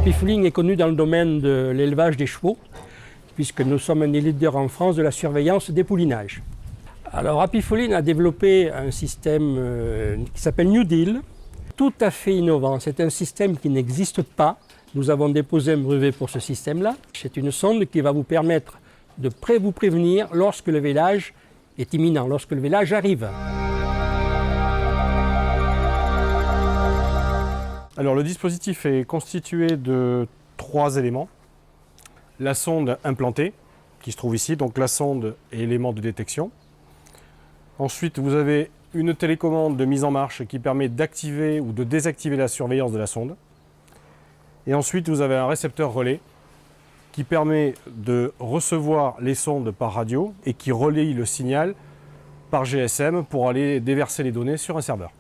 Happy Fooling est connu dans le domaine de l'élevage des chevaux, puisque nous sommes un des leaders en France de la surveillance des poulinages. Alors Happy Fooling a développé un système qui s'appelle New Deal, tout à fait innovant. C'est un système qui n'existe pas. Nous avons déposé un brevet pour ce système-là. C'est une sonde qui va vous permettre de vous prévenir lorsque le vélage est imminent, lorsque le vélage arrive. Alors le dispositif est constitué de 3 éléments. La sonde implantée, qui se trouve ici, donc la sonde et élément de détection. Ensuite, vous avez une télécommande de mise en marche qui permet d'activer ou de désactiver la surveillance de la sonde. Et ensuite, vous avez un récepteur relais qui permet de recevoir les sondes par radio et qui relie le signal par GSM pour aller déverser les données sur un serveur.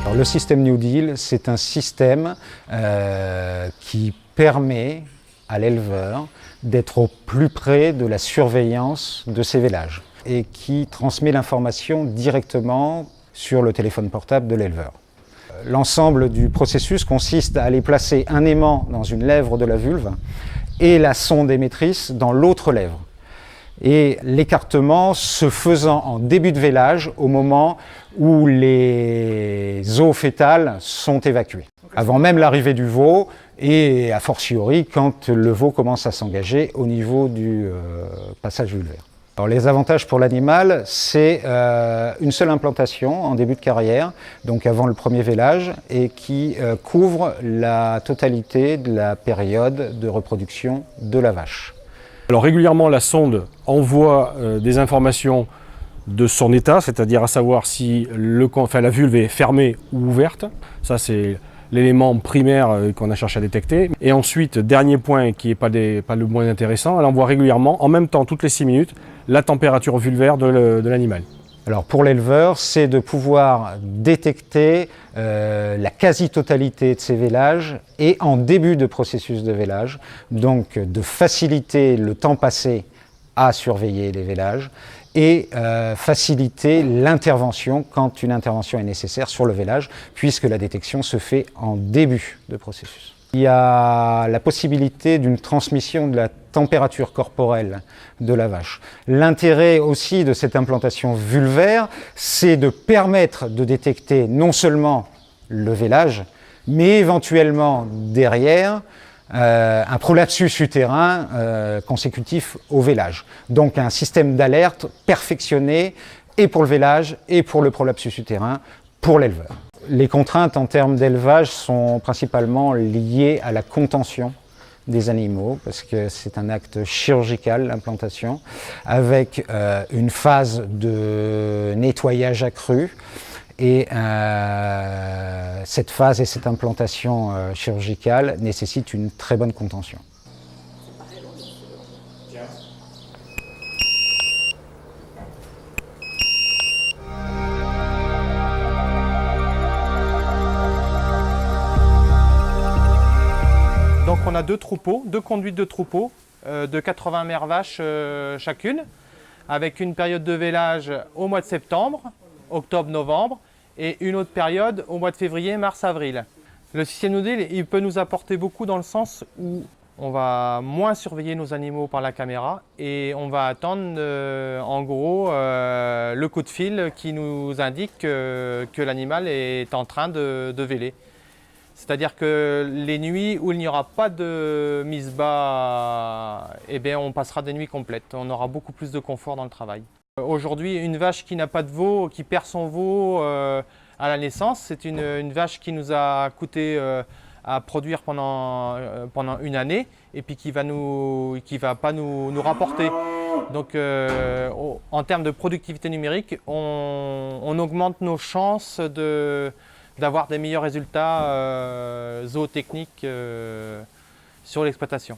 Alors, le système New Deal, c'est un système qui permet à l'éleveur d'être au plus près de la surveillance de ses vélages et qui transmet l'information directement sur le téléphone portable de l'éleveur. L'ensemble du processus consiste à aller placer un aimant dans une lèvre de la vulve et la sonde émettrice dans l'autre lèvre. Et l'écartement se faisant en début de vélage au moment où les os fétales sont évacués, avant même l'arrivée du veau et a fortiori quand le veau commence à s'engager au niveau du passage vulvaire. Alors, les avantages pour l'animal, c'est une seule implantation en début de carrière, donc avant le premier vélage, et qui couvre la totalité de la période de reproduction de la vache. Alors régulièrement, la sonde envoie des informations de son état, c'est-à-dire à savoir si la vulve est fermée ou ouverte. Ça, c'est l'élément primaire qu'on a cherché à détecter. Et ensuite, dernier point qui n'est pas le moins intéressant, elle envoie régulièrement, en même temps, toutes les 6 minutes, la température vulvaire de l'animal. Alors pour l'éleveur, c'est de pouvoir détecter la quasi-totalité de ces vélages et en début de processus de vélage, donc de faciliter le temps passé à surveiller les vélages et faciliter l'intervention quand une intervention est nécessaire sur le vélage, puisque la détection se fait en début de processus. Il y a la possibilité d'une transmission de la température corporelle de la vache. L'intérêt aussi de cette implantation vulvaire, c'est de permettre de détecter non seulement le vélage, mais éventuellement derrière un prolapsus utérin consécutif au vélage. Donc un système d'alerte perfectionné et pour le vélage et pour le prolapsus utérin pour l'éleveur. Les contraintes en termes d'élevage sont principalement liées à la contention des animaux, parce que c'est un acte chirurgical, l'implantation, avec une phase de nettoyage accru. Et cette phase et cette implantation chirurgicale nécessitent une très bonne contention. Donc on a 2 troupeaux, 2 conduites de troupeaux de 80 mères vaches chacune, avec une période de vélage au mois de septembre, octobre-novembre, et une autre période au mois de février, mars-avril. Le système New Deal, il peut nous apporter beaucoup dans le sens où on va moins surveiller nos animaux par la caméra et on va attendre en gros le coup de fil qui nous indique que l'animal est en train de véler. C'est-à-dire que les nuits où il n'y aura pas de mise bas, eh bien, on passera des nuits complètes. On aura beaucoup plus de confort dans le travail. Aujourd'hui, une vache qui n'a pas de veau, qui perd son veau à la naissance, c'est une vache qui nous a coûté à produire pendant une année et puis qui va pas nous rapporter. Donc en termes de productivité numérique, on augmente nos chances d'avoir des meilleurs résultats zootechniques sur l'exploitation.